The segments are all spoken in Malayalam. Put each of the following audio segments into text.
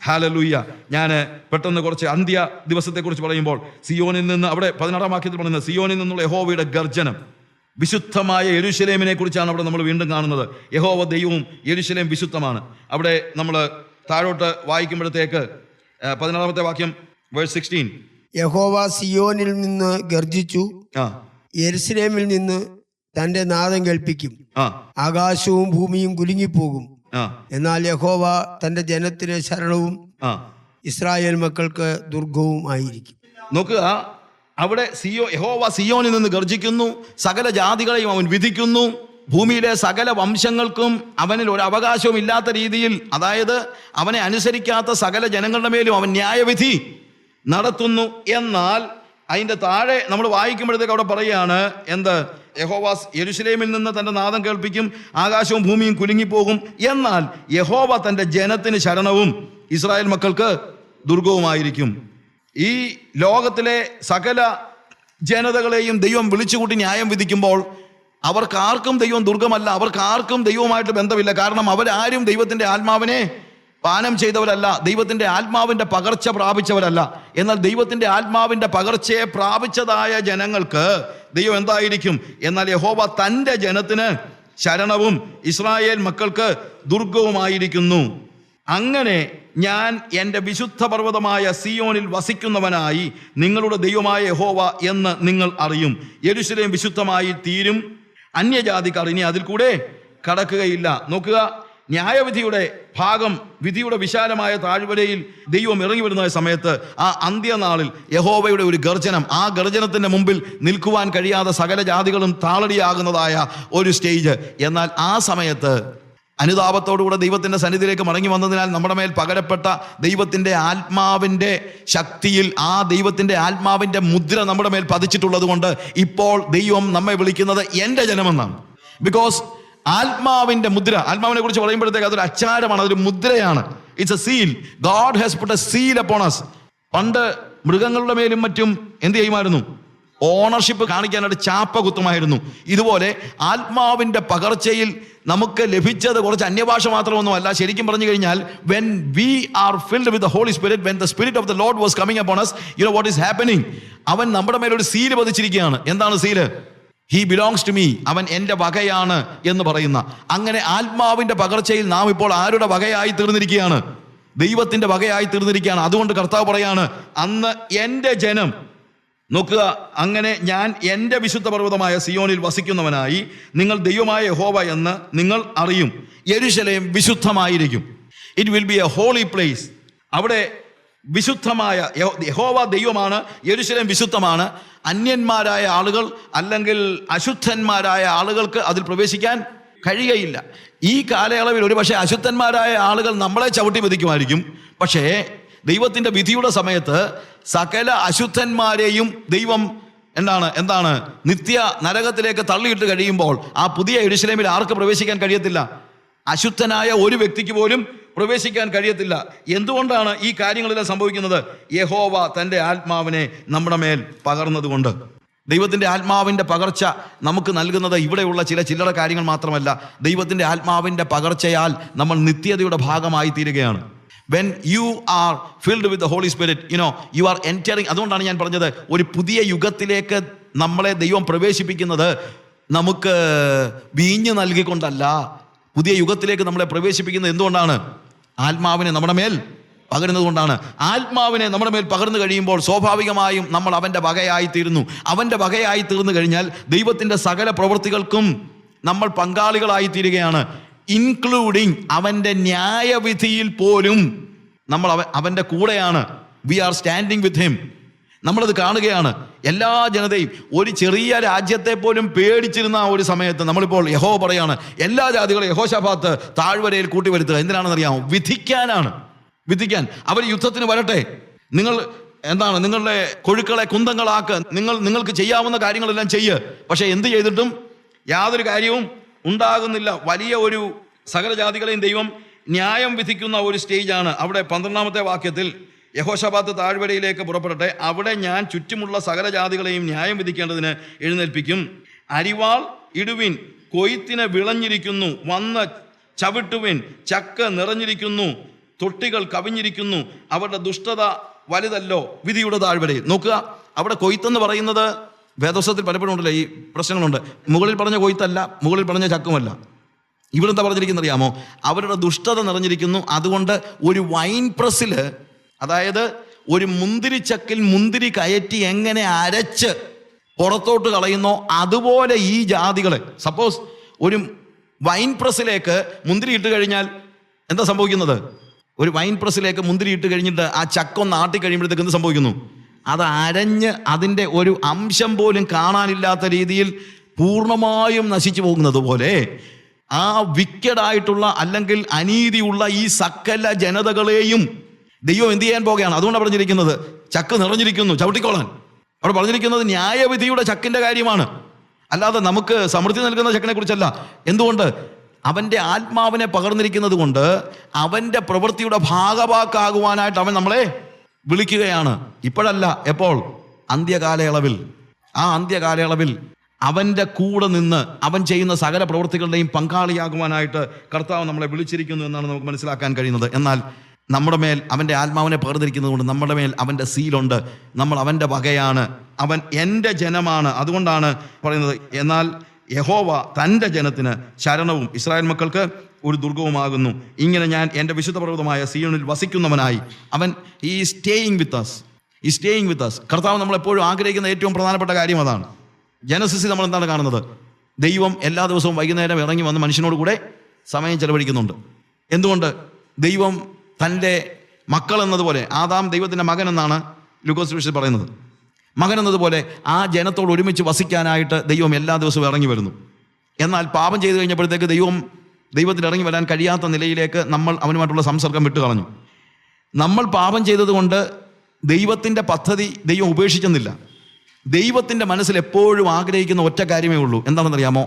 ഹല്ലേലൂയ. ഞാൻ പെട്ടെന്ന് കുറച്ച് അന്ത്യ ദിവസത്തെക്കുറിച്ച് പറയുമ്പോൾ സിയോനിൽ നിന്ന്, അവിടെ 16-ാം വാക്യത്തിൽ പറയുന്നത് സിയോനിൽ നിന്നുള്ള യഹോവയുടെ ഗർജനം, വിശുദ്ധമായ യെരൂശലേമിനെ കുറിച്ചാണ് അവിടെ നമ്മൾ വീണ്ടും കാണുന്നത്. യഹോവ ദൈവവും യെരൂശലേം വിശുദ്ധമാണ്. അവിടെ നമ്മൾ താഴോട്ട് വായിക്കുമ്പോഴത്തേക്ക് 16-ാമത്തെ വാക്യം വേഴ്സ് 16, യഹോവ സിയോനിൽ നിന്ന് ഗർജിച്ചു, യെരൂശലേമിൽ നിന്ന് തന്റെ നാദം കേൾപ്പിക്കും. ആകാശവും ഭൂമിയും കുലുങ്ങിപ്പോകും. എന്നാൽ യഹോവ തന്റെ ജനത്തിന് ശരണവും ഇസ്രായേൽ മക്കൾക്ക് ദുർഗവും ആയിരിക്കും. നോക്കുക, അവിടെ യഹോവ സിയോനിൽ നിന്ന് ഗർജിക്കുന്നു, സകല ജാതികളെയും അവൻ വിധിക്കുന്നു, ഭൂമിയിലെ സകല വംശങ്ങൾക്കും അവനിൽ ഒരു അവകാശവും ഇല്ലാത്ത രീതിയിൽ, അതായത് അവനെ അനുസരിക്കാത്ത സകല ജനങ്ങളുടെ മേലും അവൻ ന്യായവിധി നടത്തുന്നു. എന്നാൽ അതിൻ്റെ താഴെ നമ്മൾ വായിക്കുമ്പോഴത്തേക്ക് അവിടെ പറയുകയാണ്, എന്ത്? യഹോവ യെരൂശലേമിൽ നിന്ന് തൻ്റെ നാദം കേൾപ്പിക്കും, ആകാശവും ഭൂമിയും കുലുങ്ങിപ്പോകും. എന്നാൽ യഹോവ തൻ്റെ ജനത്തിന് ശരണവും ഇസ്രായേൽ മക്കൾക്ക് ദുർഗവുമായിരിക്കും. ഈ ലോകത്തിലെ സകല ജനതകളെയും ദൈവം വിളിച്ചുകൂട്ടി ന്യായം വിധിക്കുമ്പോൾ അവർക്കാർക്കും ദൈവം ദുർഗമല്ല, അവർക്കാർക്കും ദൈവവുമായിട്ട് ബന്ധമില്ല. കാരണം അവരാരും ദൈവത്തിൻ്റെ ആത്മാവിനെ പാനം ചെയ്തവരല്ല, ദൈവത്തിൻ്റെ ആത്മാവിൻ്റെ പകർച്ച പ്രാപിച്ചവരല്ല. എന്നാൽ ദൈവത്തിൻ്റെ ആത്മാവിൻ്റെ പകർച്ചയെ പ്രാപിച്ചതായ ജനങ്ങൾക്ക് ദൈവം എന്തായിരിക്കും? എന്നാൽ യഹോവ തൻ്റെ ജനത്തിന് ശരണവും ഇസ്രായേൽ മക്കൾക്ക് ദുർഗവുമായിരിക്കുന്നു. അങ്ങനെ ഞാൻ എൻ്റെ വിശുദ്ധ പർവ്വതമായ സിയോനിൽ വസിക്കുന്നവനായി നിങ്ങളുടെ ദൈവമായ യഹോവ എന്ന് നിങ്ങൾ അറിയും. യെരൂശലേം വിശുദ്ധമായി തീരും, അന്യജാതിക്കാർ ഇനി അതിൽ കൂടെ കടക്കുകയില്ല. നോക്കുക, ന്യായവിധിയുടെ ഭാഗം, വിധിയുടെ വിശാലമായ താഴ്വരയിൽ ദൈവം ഇറങ്ങി വരുന്ന സമയത്ത് ആ അന്ത്യനാളിൽ യഹോവയുടെ ഒരു ഗർജനം, ആ ഗർജനത്തിൻ്റെ മുമ്പിൽ നിൽക്കുവാൻ കഴിയാതെ സകല ജാതികളും താളടിയാകുന്നതായ ഒരു സ്റ്റേജ്. എന്നാൽ ആ സമയത്ത് അനുതാപത്തോടുകൂടെ ദൈവത്തിൻ്റെ സന്നിധിയിലേക്ക് മടങ്ങി വന്നതിനാൽ നമ്മുടെ മേൽ പകരപ്പെട്ട ദൈവത്തിൻ്റെ ആത്മാവിൻ്റെ ശക്തിയിൽ ആ ദൈവത്തിൻ്റെ ആത്മാവിൻ്റെ മുദ്ര നമ്മുടെ മേൽ പതിച്ചിട്ടുള്ളത് കൊണ്ട് ഇപ്പോൾ ദൈവം നമ്മെ വിളിക്കുന്നത് എൻ്റെ ജനമെന്നാണ്. ബിക്കോസ് ആത്മാവിൻ്റെ മുദ്ര, ആത്മാവിനെ കുറിച്ച് പറയുമ്പോഴത്തേക്ക് അതൊരു അച്ചാരമാണ്, അതൊരു മുദ്രയാണ്. It's a seal. God has put a seal upon us. പണ്ട് മൃഗങ്ങളുടെ മേലും മറ്റും എന്ത് ചെയ്യുമായിരുന്നു? ഓണർഷിപ്പ് കാണിക്കാനായിട്ട് ചാപ്പ കുത്തുമായിരുന്നു. ഇതുപോലെ ആത്മാവിൻ്റെ പകർച്ചയിൽ നമുക്ക് ലഭിച്ചത് കുറച്ച് അന്യഭാഷ മാത്രമൊന്നുമല്ല. ശരിക്കും പറഞ്ഞു കഴിഞ്ഞാൽ when we are filled with the Holy Spirit, when the Spirit of the Lord was coming upon us, you know what is happening? അവൻ നമ്മുടെ മേലൊരു സീല് പതിച്ചിരിക്കുകയാണ്. എന്താണ് seal? He belongs to me. അവൻ എൻ്റെ വകയാണ് എന്ന് പറയുന്ന, അങ്ങനെ ആത്മാവിൻ്റെ പകർച്ചയിൽ നാം ഇപ്പോൾ ആരുടെ വകയായി തീർന്നിരിക്കുകയാണ്? ദൈവത്തിൻ്റെ വകയായി തീർന്നിരിക്കുകയാണ്. അതുകൊണ്ട് കർത്താവ് പറയാണ്, അന്ന് എൻ്റെ ജനം, നോക്കുക, അങ്ങനെ ഞാൻ എൻ്റെ വിശുദ്ധ പർവ്വതമായ സിയോനിൽ വസിക്കുന്നവനായി നിങ്ങൾ ദൈവമായ യഹോവ എന്ന് നിങ്ങൾ അറിയും. യെരൂശലേം വിശുദ്ധമായിരിക്കും. It will be a holy place. അവിടെ വിശുദ്ധമായ യഹോവ ദൈവമാണ്, യെരൂശലേം വിശുദ്ധമാണ്. അന്യന്മാരായ ആളുകൾ അല്ലെങ്കിൽ അശുദ്ധന്മാരായ ആളുകൾക്ക് അതിൽ പ്രവേശിക്കാൻ കഴിയുകയില്ല. ഈ കാലയളവിൽ ഒരു പക്ഷേ അശുദ്ധന്മാരായ ആളുകൾ നമ്മളെ ചവിട്ടി മെതിക്കുമായിരിക്കും. പക്ഷേ ദൈവത്തിൻ്റെ വിധിയുടെ സമയത്ത് സകല അശുദ്ധന്മാരെയും ദൈവം എന്താണ് നിത്യ നരകത്തിലേക്ക് തള്ളിയിട്ട് കഴിയുമ്പോൾ ആ പുതിയ യെരൂശലേമിൽ ആർക്ക് പ്രവേശിക്കാൻ കഴിയത്തില്ല? അശുദ്ധനായ ഒരു വ്യക്തിക്ക് പോലും പ്രവേശിക്കാൻ കഴിയത്തില്ല. എന്തുകൊണ്ടാണ് ഈ കാര്യങ്ങളെല്ലാം സംഭവിക്കുന്നത്? യഹോവ തൻ്റെ ആത്മാവിനെ നമ്മുടെ മേൽ പകർന്നതുകൊണ്ട്. ദൈവത്തിൻ്റെ ആത്മാവിൻ്റെ പകർച്ച നമുക്ക് നൽകുന്നത് ഇവിടെയുള്ള ചില്ലറ കാര്യങ്ങൾ മാത്രമല്ല. ദൈവത്തിൻ്റെ ആത്മാവിൻ്റെ പകർച്ചയാൽ നമ്മൾ നിത്യതയുടെ ഭാഗമായി തീരുകയാണ്. When you are filled with the Holy Spirit, you are entering. അതുകൊണ്ടാണ് ഞാൻ പറഞ്ഞത്, ഒരു പുതിയ യുഗത്തിലേക്ക് നമ്മളെ ദൈവം പ്രവേശിപ്പിക്കുന്നത് നമുക്ക് വീഞ്ഞ് നൽകിക്കൊണ്ടല്ല. പുതിയ യുഗത്തിലേക്ക് നമ്മളെ പ്രവേശിപ്പിക്കുന്നത് എന്തുകൊണ്ടാണ്? ആത്മാവിനെ നമ്മുടെ മേൽ പകരുന്നത് കൊണ്ടാണ്. ആത്മാവിനെ നമ്മുടെ മേൽ പകർന്നു കഴിയുമ്പോൾ സ്വാഭാവികമായും നമ്മൾ അവൻ്റെ വകയായി തീരുന്നു. അവൻ്റെ വകയായി തീർന്നു കഴിഞ്ഞാൽ ദൈവത്തിൻ്റെ സകല പ്രവൃത്തികൾക്കും നമ്മൾ പങ്കാളികളായി തീരുകയാണ്. ഇൻക്ലൂഡിങ് അവൻ്റെ ന്യായവിധിയിൽ പോലും നമ്മൾ അവൻ്റെ കൂടെയാണ്. We are standing with him. നമ്മളത് കാണുകയാണ്. എല്ലാ ജനതയും, ഒരു ചെറിയ രാജ്യത്തെ പോലും പേടിച്ചിരുന്ന ഒരു സമയത്ത് നമ്മളിപ്പോൾ യഹോവ പറയാണ്, എല്ലാ ജാതികളും യഹോശാഫാത്ത് താഴ്വരയിൽ കൂട്ടിവരുത്തുക. എന്തിനാണെന്നറിയാമോ? വിധിക്കാൻ. അവർ യുദ്ധത്തിന് വരട്ടെ. നിങ്ങൾ നിങ്ങളുടെ കൊഴുക്കളെ കുന്തങ്ങളാക്ക്, നിങ്ങൾക്ക് ചെയ്യാവുന്ന കാര്യങ്ങളെല്ലാം ചെയ്യ്. പക്ഷെ എന്ത് ചെയ്തിട്ടും യാതൊരു കാര്യവും ഉണ്ടാകുന്നില്ല. വലിയ ഒരു സകല ജാതികളെയും ദൈവം ന്യായം വിധിക്കുന്ന ഒരു സ്റ്റേജാണ്. അവിടെ 12-ാമത്തെ വാക്യത്തിൽ യഹോശാഫാത്ത് താഴ്വരയിലേക്ക് പുറപ്പെടട്ടെ, അവിടെ ഞാൻ ചുറ്റുമുള്ള സകല ജാതികളെയും ന്യായം വിധിക്കേണ്ടതിന് എഴുന്നേൽപ്പിക്കും. അരിവാൾ ഇടുവിൻ, കൊയ്ത്തിന് വിളഞ്ഞിരിക്കുന്നു, വന്ന് ചവിട്ടുവിൻ, ചക്ക നിറഞ്ഞിരിക്കുന്നു, തൊട്ടികൾ കവിഞ്ഞിരിക്കുന്നു, അവരുടെ ദുഷ്ടത വലുതല്ലോ വിധിയുടെ താഴ്വരയിൽ. നോക്കുക, അവിടെ കൊയ്ത്തെന്ന് പറയുന്നത് വേദോസത്തിൽ പലപ്പോഴും ഉണ്ടല്ലോ ഈ പ്രശ്നങ്ങളുണ്ട്. മുകളിൽ പറഞ്ഞ കൊയ്ത്തല്ല, മുകളിൽ പറഞ്ഞ ചക്കുമല്ല. ഇവിടെ എന്താ പറഞ്ഞിരിക്കുന്നത് അറിയാമോ? അവരുടെ ദുഷ്ടത നിറഞ്ഞിരിക്കുന്നു. അതുകൊണ്ട് ഒരു വൈൻ പ്രസ്സിൽ, അതായത് ഒരു മുന്തിരിച്ചക്കിൽ മുന്തിരി കയറ്റി എങ്ങനെ അരച്ച് പുറത്തോട്ട് കളയുന്നോ അതുപോലെ ഈ ജാതികളെ, സപ്പോസ് ഒരു വൈൻ പ്രസ്സിലേക്ക് മുന്തിരി ഇട്ട് കഴിഞ്ഞാൽ എന്താ സംഭവിക്കുന്നത്? ഒരു വൈൻ പ്രസ്സിലേക്ക് മുന്തിരി ഇട്ട് കഴിഞ്ഞിട്ട് ആ ചക്കൊന്ന് ആട്ടി കഴിയുമ്പോഴത്തേക്ക് എന്ത് സംഭവിക്കുന്നു? അത് അരഞ്ഞ് അതിൻ്റെ ഒരു അംശം പോലും കാണാനില്ലാത്ത രീതിയിൽ പൂർണ്ണമായും നശിച്ചു പോകുന്നത് പോലെ ആ വിക്കഡായിട്ടുള്ള അല്ലെങ്കിൽ അനീതിയുള്ള ഈ സകല ജനതകളെയും ദൈവം എന്ത് ചെയ്യാൻ പോകുകയാണ്? അതുകൊണ്ടാണ് പറഞ്ഞിരിക്കുന്നത് ചക്ക് നിറഞ്ഞിരിക്കുന്നു, ചവിട്ടിക്കോളാൻ. അവിടെ പറഞ്ഞിരിക്കുന്നത് ന്യായവിധിയുടെ ചക്കിൻ്റെ കാര്യമാണ്, അല്ലാതെ നമുക്ക് സമൃദ്ധി നൽകുന്ന ചക്കിനെ കുറിച്ചല്ല. എന്തുകൊണ്ട്? അവൻ്റെ ആത്മാവിനെ പകർന്നിരിക്കുന്നത് കൊണ്ട് അവൻ്റെ പ്രവൃത്തിയുടെ ഭാഗവാക്കാകുവാനായിട്ട് അവൻ നമ്മളെ വിളിക്കുകയാണ്. ഇപ്പോഴല്ല, എപ്പോൾ? അന്ത്യകാലയളവിൽ. ആ അന്ത്യകാലയളവിൽ അവൻ്റെ കൂടെ നിന്ന് അവൻ ചെയ്യുന്ന സകല പ്രവൃത്തികളുടെയും പങ്കാളിയാകുവാനായിട്ട് കർത്താവ് നമ്മളെ വിളിച്ചിരിക്കുന്നു എന്നാണ് നമുക്ക് മനസ്സിലാക്കാൻ കഴിയുന്നത്. എന്നാൽ നമ്മുടെ മേൽ അവൻ്റെ ആത്മാവിനെ പകർന്നിരിക്കുന്നത് കൊണ്ട് നമ്മുടെ മേൽ അവൻ്റെ സീലുണ്ട്. നമ്മൾ അവൻ്റെ വകയാണ്, അവൻ എൻ്റെ ജനമാണ്. അതുകൊണ്ടാണ് പറയുന്നത്, എന്നാൽ യഹോവ തൻ്റെ ജനത്തിന് ശരണവും ഇസ്രായേൽ മക്കൾക്ക് ഒരു ദുർഗവുമാകുന്നു. ഇങ്ങനെ ഞാൻ എൻ്റെ വിശുദ്ധ പർവ്വതമായ സിയോനിൽ വസിക്കുന്നവനായി. അവൻ ഈ സ്റ്റേയിങ് വിത്ത് അസ്. കർത്താവ് നമ്മളെപ്പോഴും ആഗ്രഹിക്കുന്ന ഏറ്റവും പ്രധാനപ്പെട്ട കാര്യം അതാണ്. ജനസിസിൽ നമ്മൾ എന്താണ് കാണുന്നത്? ദൈവം എല്ലാ ദിവസവും വൈകുന്നേരം ഇറങ്ങി വന്ന് മനുഷ്യനോട് കൂടെ സമയം ചെലവഴിക്കുന്നുണ്ട്. എന്തുകൊണ്ട്? ദൈവം തൻ്റെ മക്കൾ എന്നതുപോലെ, ആദാം ദൈവത്തിൻ്റെ മകൻ എന്നാണ് ലൂക്കോസ് സുവിശേഷത്തിൽ പറയുന്നത്. മകൻ എന്നതുപോലെ ആ ജനത്തോട് ഒരുമിച്ച് വസിക്കാനായിട്ട് ദൈവം എല്ലാ ദിവസവും ഇറങ്ങി വരുന്നു. എന്നാൽ പാപം ചെയ്തു കഴിഞ്ഞപ്പോഴത്തേക്ക് ദൈവത്തിൽ ഇറങ്ങി വരാൻ കഴിയാത്ത നിലയിലേക്ക് നമ്മൾ അവനുമായിട്ടുള്ള സംസർഗം വിട്ടുകളഞ്ഞു. നമ്മൾ പാപം ചെയ്തതുകൊണ്ട് ദൈവത്തിൻ്റെ പദ്ധതി ദൈവം ഉപേക്ഷിച്ചെന്നില്ല. ദൈവത്തിൻ്റെ മനസ്സിൽ എപ്പോഴും ആഗ്രഹിക്കുന്ന ഒറ്റ കാര്യമേ ഉള്ളൂ. എന്താണെന്നറിയാമോ?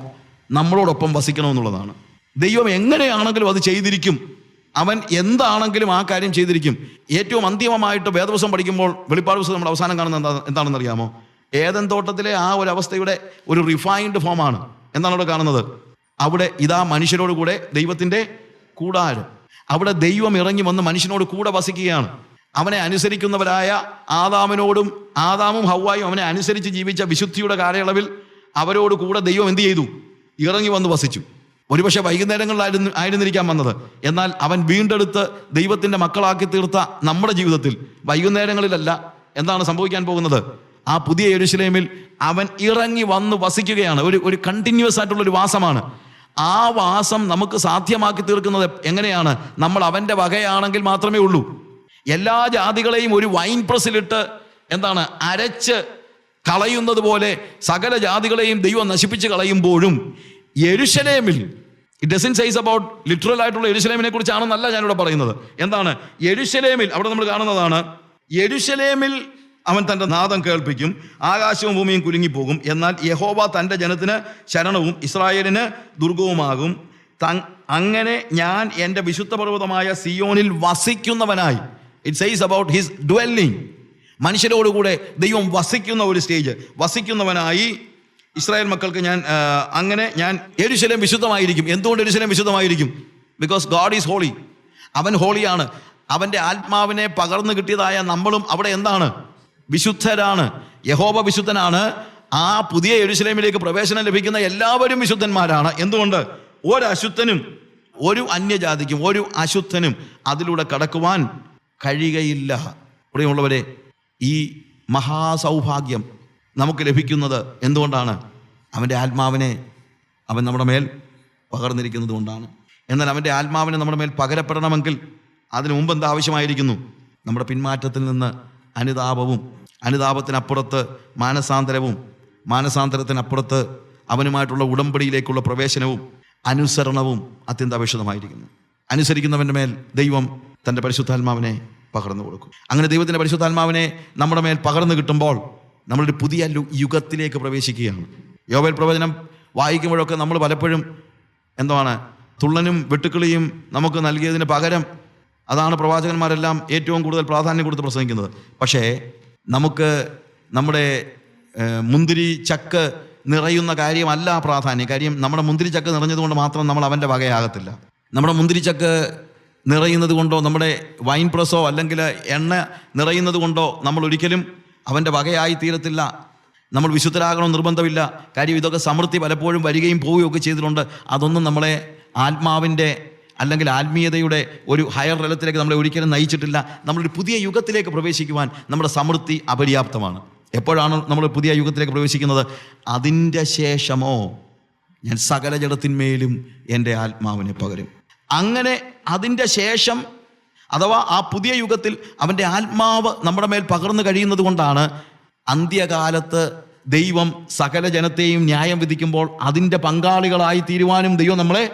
നമ്മളോടൊപ്പം വസിക്കണമെന്നുള്ളതാണ്. ദൈവം എങ്ങനെയാണെങ്കിലും അത് ചെയ്തിരിക്കും. അവൻ എന്താണെങ്കിലും ആ കാര്യം ചെയ്തിരിക്കും. ഏറ്റവും അന്തിമമായിട്ട് വേദപുസ്തകം പഠിക്കുമ്പോൾ വെളിപ്പാട് പുസ്തകം നമ്മൾ അവസാനം കാണുന്നത് എന്താണെന്നറിയാമോ? ഏദൻ തോട്ടത്തിലെ ആ ഒരു അവസ്ഥയുടെ ഒരു റിഫൈൻഡ് ഫോമാണ്. എന്താണ് അവിടെ കാണുന്നത്? അവിടെ ഇതാ മനുഷ്യരോട് കൂടെ ദൈവത്തിൻ്റെ കൂടാരം. അവിടെ ദൈവം ഇറങ്ങി വന്ന് മനുഷ്യനോട് കൂടെ വസിക്കുകയാണ്. അവനെ അനുസരിക്കുന്നവരായ ആദാമും ഹവ്വായും അവനെ അനുസരിച്ച് ജീവിച്ച വിശുദ്ധിയുടെ കാലയളവിൽ അവരോട് കൂടെ ദൈവം എന്ത് ചെയ്തു? ഇറങ്ങി വന്ന് വസിച്ചു. ഒരുപക്ഷെ വൈകുന്നേരങ്ങളിലായിരുന്നിരിക്കാൻ വന്നത്. എന്നാൽ അവൻ വീണ്ടെടുത്ത് ദൈവത്തിൻ്റെ മക്കളാക്കി തീർത്ത നമ്മുടെ ജീവിതത്തിൽ വൈകുന്നേരങ്ങളിലല്ല. എന്താണ് സംഭവിക്കാൻ പോകുന്നത്? ആ പുതിയ യെരൂശലേമിൽ അവൻ ഇറങ്ങി വന്ന് വസിക്കുകയാണ്. ഒരു കണ്ടിന്യൂസ് ആയിട്ടുള്ളൊരു വാസമാണ്. ആ വാസം നമുക്ക് സാധ്യമാക്കി തീർക്കുന്നത് എങ്ങനെയാണ്? നമ്മൾ അവൻ്റെ വകയാണെങ്കിൽ മാത്രമേ ഉള്ളൂ. എല്ലാ ജാതികളെയും ഒരു വൈൻ പ്രസ്സിലിട്ട് അരച്ച് കളയുന്നത് പോലെ സകല ജാതികളെയും ദൈവം നശിപ്പിച്ച് കളയുമ്പോഴും യെരൂശലേമിൽ, it doesn't says about literal ആയിട്ടുള്ള യെരൂശലേമിനെ കുറിച്ചാണെന്നല്ല ഞാനിവിടെ പറയുന്നത്. യെരൂശലേമിൽ അവിടെ നമ്മൾ കാണുന്നതാണ്, യെരൂശലേമിൽ അവൻ തൻ്റെ നാദം കേൾപ്പിക്കും, ആകാശവും ഭൂമിയും കുലുങ്ങിപ്പോകും. എന്നാൽ യഹോവ തൻ്റെ ജനത്തിന് ശരണവും ഇസ്രായേലിന് ദുർഗവുമാകും. അങ്ങനെ ഞാൻ എൻ്റെ വിശുദ്ധ പർവ്വതമായ സിയോനിൽ വസിക്കുന്നവനായി. It says about his dwelling. മനുഷ്യരോടുകൂടെ ദൈവം വസിക്കുന്ന ഒരു സ്റ്റേജ്. വസിക്കുന്നവനായി ഇസ്രായേൽ മക്കൾക്ക് ഞാൻ യെരൂശലേം വിശുദ്ധമായിരിക്കും. എന്തുകൊണ്ട് യെരൂശലേം വിശുദ്ധമായിരിക്കും? Because God is holy. അവൻ ഹോളിയാണ്. അവൻ്റെ ആത്മാവിനെ പകർന്നു കിട്ടിയതായ നമ്മളും അവിടെ വിശുദ്ധരാണ്. യഹോവ വിശുദ്ധനാണ്. ആ പുതിയ യെരൂശലേമിലേക്ക് പ്രവേശനം ലഭിക്കുന്ന എല്ലാവരും വിശുദ്ധന്മാരാണ്. എന്തുകൊണ്ട്? ഒരശുദ്ധനും ഒരു അന്യജാതിക്കും ഒരു അശുദ്ധനും അതിലൂടെ കടക്കുവാൻ കഴിയുകയില്ല. പ്രിയമുള്ളവരെ, ഈ മഹാസൗഭാഗ്യം നമുക്ക് ലഭിക്കുന്നത് എന്തുകൊണ്ടാണ്? അവൻ്റെ ആത്മാവിനെ അവൻ നമ്മുടെ മേൽ പകർന്നിരിക്കുന്നത് കൊണ്ടാണ്. എന്നാൽ അവൻ്റെ ആത്മാവിനെ നമ്മുടെ മേൽ പകരപ്പെടണമെങ്കിൽ അതിനു മുമ്പ് എന്താ ആവശ്യമായിരിക്കുന്നു? നമ്മുടെ പിന്മാറ്റത്തിൽ നിന്ന് അനുതാപത്തിനപ്പുറത്ത് മാനസാന്തരവും, മാനസാന്തരത്തിനപ്പുറത്ത് അവനുമായിട്ടുള്ള ഉടമ്പടിയിലേക്കുള്ള പ്രവേശനവും അനുസരണവും അത്യന്താപേക്ഷിതമായിരിക്കുന്നു. അനുസരിക്കുന്നവൻ്റെ മേൽ ദൈവം തൻ്റെ പരിശുദ്ധാത്മാവിനെ പകർന്നു കൊടുക്കും. അങ്ങനെ ദൈവത്തിൻ്റെ പരിശുദ്ധാത്മാവിനെ നമ്മുടെ മേൽ പകർന്നു കിട്ടുമ്പോൾ നമ്മളൊരു പുതിയ യുഗത്തിലേക്ക് പ്രവേശിക്കുകയാണ്. യോവേൽ പ്രവചനം വായിക്കുമ്പോഴൊക്കെ നമ്മൾ പലപ്പോഴും തുള്ളനും വെട്ടുക്കിളിയും നമുക്ക് നൽകിയതിന് പകരം അതാണ് പ്രവാചകന്മാരെല്ലാം ഏറ്റവും കൂടുതൽ പ്രാധാന്യം കൊടുത്ത് പ്രസംഗിക്കുന്നത്. പക്ഷേ നമുക്ക് നമ്മുടെ മുന്തിരി ചക്ക് നിറയുന്ന കാര്യമല്ല പ്രാധാന്യം. കാര്യം നമ്മുടെ മുന്തിരി ചക്ക് നിറഞ്ഞതുകൊണ്ട് മാത്രം നമ്മൾ അവൻ്റെ വകയാകത്തില്ല. നമ്മുടെ മുന്തിരി ചക്ക് നിറയുന്നത് കൊണ്ടോ നമ്മുടെ വൈൻ പ്രസ്സോ അല്ലെങ്കിൽ എണ്ണ നിറയുന്നത് കൊണ്ടോ നമ്മൾ ഒരിക്കലും അവൻ്റെ വകയായി തീരത്തില്ല. നമ്മൾ വിശുദ്ധരാകണം നിർബന്ധമില്ല. കാര്യം ഇതൊക്കെ സമൃദ്ധി പലപ്പോഴും വരികയും പോവുകയും ഒക്കെ ചെയ്തിട്ടുണ്ട്. അതൊന്നും നമ്മളെ ആത്മാവിൻ്റെ അല്ലെങ്കിൽ ആത്മീയതയുടെ ഒരു ഹയർ തലത്തിലേക്ക് നമ്മളെ ഒരിക്കലും നയിച്ചിട്ടില്ല. നമ്മളൊരു പുതിയ യുഗത്തിലേക്ക് പ്രവേശിക്കുവാൻ നമ്മുടെ സമൃദ്ധി അപര്യാപ്തമാണ്. എപ്പോഴാണ് നമ്മൾ പുതിയ യുഗത്തിലേക്ക് പ്രവേശിക്കുന്നത്? അതിൻ്റെ ശേഷമോ ഞാൻ സകല ജഡത്തിന്മേലും എൻ്റെ ആത്മാവിനെ പകരും. അങ്ങനെ അതിൻ്റെ ശേഷം അഥവാ ആ പുതിയ യുഗത്തിൽ അവൻ്റെ ആത്മാവ് നമ്മുടെ മേൽ പകർന്നു കഴിയുന്നത് കൊണ്ടാണ് അന്ത്യകാലത്ത് ദൈവം സകല ജനത്തെയും ന്യായം വിധിക്കുമ്പോൾ അതിൻ്റെ പങ്കാളികളായി തീരുവാനും ദൈവം നമ്മളെ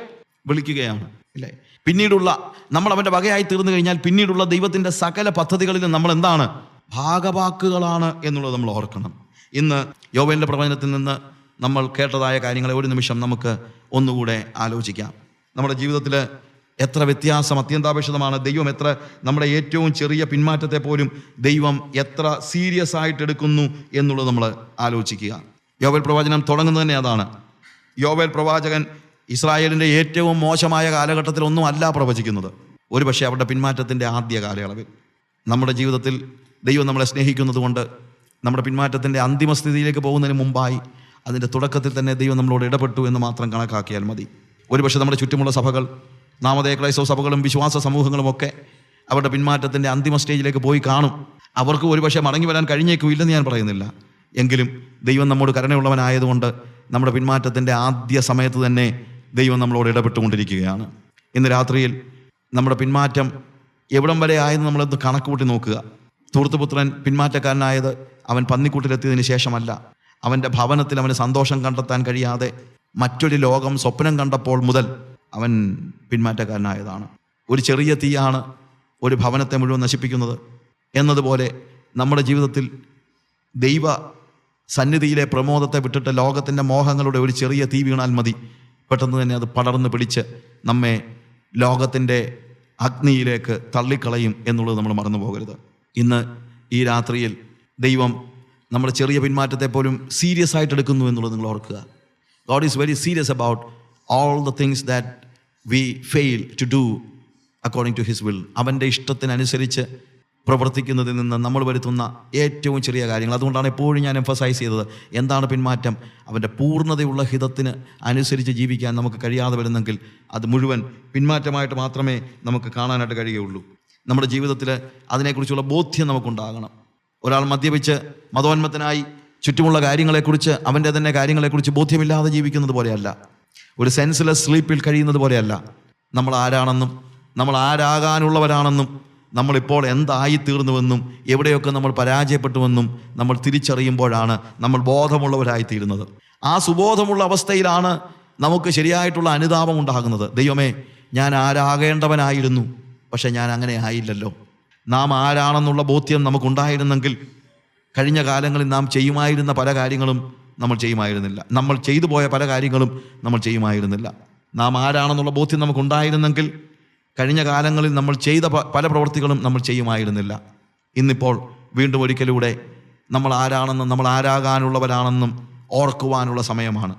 വിളിക്കുകയാണ്, അല്ലേ? പിന്നീടുള്ള നമ്മൾ അവൻ്റെ വകയായി തീർന്നു കഴിഞ്ഞാൽ പിന്നീടുള്ള ദൈവത്തിൻ്റെ സകല പദ്ധതികളിലും നമ്മൾ എന്താണ്? ഭാഗവാക്കുകളാണ് എന്നുള്ളത് നമ്മൾ ഓർക്കണം. ഇന്ന് യോവേലിൻ്റെ പ്രവചനത്തിൽ നിന്ന് നമ്മൾ കേട്ടതായ കാര്യങ്ങളെ ഒരു നിമിഷം നമുക്ക് ഒന്നുകൂടെ ആലോചിക്കാം. നമ്മുടെ ജീവിതത്തിൽ എത്ര വ്യത്യാസം അത്യന്താപേക്ഷിതമാണ്. ദൈവം എത്ര നമ്മുടെ ഏറ്റവും ചെറിയ പിന്മാറ്റത്തെ പോലും ദൈവം എത്ര സീരിയസ് ആയിട്ട് എടുക്കുന്നു എന്നുള്ളത് നമ്മൾ ആലോചിക്കുക. യോവേൽ പ്രവാചനം തുടങ്ങുന്നത് തന്നെ അതാണ്. യോവേൽ പ്രവാചകൻ ഇസ്രായേലിൻ്റെ ഏറ്റവും മോശമായ കാലഘട്ടത്തിലൊന്നും അല്ല പ്രവചിക്കുന്നത്. ഒരുപക്ഷെ അവരുടെ പിന്മാറ്റത്തിൻ്റെ ആദ്യ കാലയളവിൽ നമ്മുടെ ജീവിതത്തിൽ ദൈവം നമ്മളെ സ്നേഹിക്കുന്നത് കൊണ്ട് നമ്മുടെ പിന്മാറ്റത്തിൻ്റെ അന്തിമ സ്ഥിതിയിലേക്ക് പോകുന്നതിന് മുമ്പായി അതിൻ്റെ തുടക്കത്തിൽ തന്നെ ദൈവം നമ്മളോട് ഇടപെട്ടു എന്ന് മാത്രം കണക്കാക്കിയാൽ മതി. ഒരുപക്ഷെ നമ്മുടെ ചുറ്റുമുള്ള സഭകൾ, നാമധേയ ക്രൈസ്തവ സഭകളും വിശ്വാസ സമൂഹങ്ങളും ഒക്കെ അവരുടെ പിന്മാറ്റത്തിൻ്റെ അന്തിമ സ്റ്റേജിലേക്ക് പോയി കാണും. അവർക്ക് ഒരുപക്ഷെ മടങ്ങി വരാൻ കഴിഞ്ഞേക്കും ഇല്ലെന്ന് ഞാൻ പറയുന്നില്ല. എങ്കിലും ദൈവം നമ്മോട് കരുണയുള്ളവനായതുകൊണ്ട് നമ്മുടെ പിന്മാറ്റത്തിൻ്റെ ആദ്യ സമയത്ത് തന്നെ ദൈവം നമ്മളോട് ഇടപെട്ടുകൊണ്ടിരിക്കുകയാണ്. ഇന്ന് രാത്രിയിൽ നമ്മുടെ പിന്മാറ്റം എവിടം വരെ ആയെന്ന് നമ്മളത് കണക്കുകൂട്ടി നോക്കുക. ധൂർത്തുപുത്രൻ പിന്മാറ്റക്കാരനായത് അവൻ പന്നിക്കൂട്ടിലെത്തിയതിന് ശേഷമല്ല. അവൻ്റെ ഭവനത്തിൽ അവന് സന്തോഷം കണ്ടെത്താൻ കഴിയാതെ മറ്റൊരു ലോകം സ്വപ്നം കണ്ടപ്പോൾ മുതൽ അവൻ പിന്മാറ്റക്കാരനായതാണ്. ഒരു ചെറിയ തീയാണ് ഒരു ഭവനത്തെ മുഴുവൻ നശിപ്പിക്കുന്നത് എന്നതുപോലെ നമ്മുടെ ജീവിതത്തിൽ ദൈവ സന്നിധിയിലെ പ്രമോദത്തെ വിട്ടിട്ട് ലോകത്തിൻ്റെ മോഹങ്ങളുടെ ഒരു ചെറിയ തീ വീണാൽ മതി, പെട്ടെന്ന് തന്നെ അത് പടർന്ന് പിടിച്ച് നമ്മെ ലോകത്തിൻ്റെ അഗ്നിയിലേക്ക് തള്ളിക്കളയും എന്നുള്ളത് നമ്മൾ മറന്നു പോകരുത്. ഇന്ന് ഈ രാത്രിയിൽ ദൈവം നമ്മുടെ ചെറിയ പിന്മാറ്റത്തെ പോലും സീരിയസ് ആയിട്ട് എടുക്കുന്നു എന്നുള്ളത് നിങ്ങൾ ഓർക്കുക. God is very serious about all the things that we fail to do according to His will. അവൻ്റെ ഇഷ്ടത്തിനനുസരിച്ച് പ്രവർത്തിക്കുന്നതിൽ നിന്ന് നമ്മൾ വരുത്തുന്ന ഏറ്റവും ചെറിയ കാര്യങ്ങൾ. അതുകൊണ്ടാണ് എപ്പോഴും ഞാൻ എംഫസൈസ് ചെയ്തത്, എന്താണ് പിന്മാറ്റം? അവൻ്റെ പൂർണ്ണതയുള്ള ഹിതത്തിന് അനുസരിച്ച് ജീവിക്കാൻ നമുക്ക് കഴിയാതെ വരുന്നെങ്കിൽ അത് മുഴുവൻ പിന്മാറ്റമായിട്ട് മാത്രമേ നമുക്ക് കാണാനായിട്ട് കഴിയുകയുള്ളൂ. നമ്മുടെ ജീവിതത്തിൽ അതിനെക്കുറിച്ചുള്ള ബോധ്യം നമുക്കുണ്ടാകണം. ഒരാൾ മദ്യപിച്ച് മതോന്മത്തനായി ചുറ്റുമുള്ള കാര്യങ്ങളെക്കുറിച്ച് അവൻ്റെ തന്നെ കാര്യങ്ങളെക്കുറിച്ച് ബോധ്യമില്ലാതെ ജീവിക്കുന്നത് പോലെയല്ല, ഒരു സെൻസ്ലെസ് സ്ലീപ്പിൽ കഴിയുന്നത് പോലെയല്ല. നമ്മൾ ആരാണെന്നും നമ്മൾ ആരാകാനുള്ളവരാണെന്നും നമ്മളിപ്പോൾ എന്തായിത്തീർന്നുവെന്നും എവിടെയൊക്കെ നമ്മൾ പരാജയപ്പെട്ടുവെന്നും നമ്മൾ തിരിച്ചറിയുമ്പോഴാണ് നമ്മൾ ബോധമുള്ളവരായിത്തീരുന്നത്. ആ സുബോധമുള്ള അവസ്ഥയിലാണ് നമുക്ക് ശരിയായിട്ടുള്ള അനുതാപം ഉണ്ടാകുന്നത്. ദൈവമേ, ഞാൻ ആരാകേണ്ടവനായിരുന്നു, പക്ഷെ ഞാൻ അങ്ങനെ ആയില്ലല്ലോ. നാം ആരാണെന്നുള്ള ബോധ്യം നമുക്കുണ്ടായിരുന്നെങ്കിൽ കഴിഞ്ഞ കാലങ്ങളിൽ നാം ചെയ്യുമായിരുന്ന പല കാര്യങ്ങളും നമ്മൾ ചെയ്യുമായിരുന്നില്ല. നമ്മൾ ചെയ്തു പോയ പല കാര്യങ്ങളും നമ്മൾ ചെയ്യുമായിരുന്നില്ല. നാം ആരാണെന്നുള്ള ബോധ്യം നമുക്കുണ്ടായിരുന്നെങ്കിൽ കഴിഞ്ഞ കാലങ്ങളിൽ നമ്മൾ ചെയ്ത പല പ്രവൃത്തികളും നമ്മൾ ചെയ്യുമായിരുന്നില്ല. ഇന്നിപ്പോൾ വീണ്ടും ഒരിക്കലൂടെ നമ്മൾ ആരാണെന്നും നമ്മൾ ആരാകാനുള്ളവരാണെന്നും ഓർക്കുവാനുള്ള സമയമാണ്.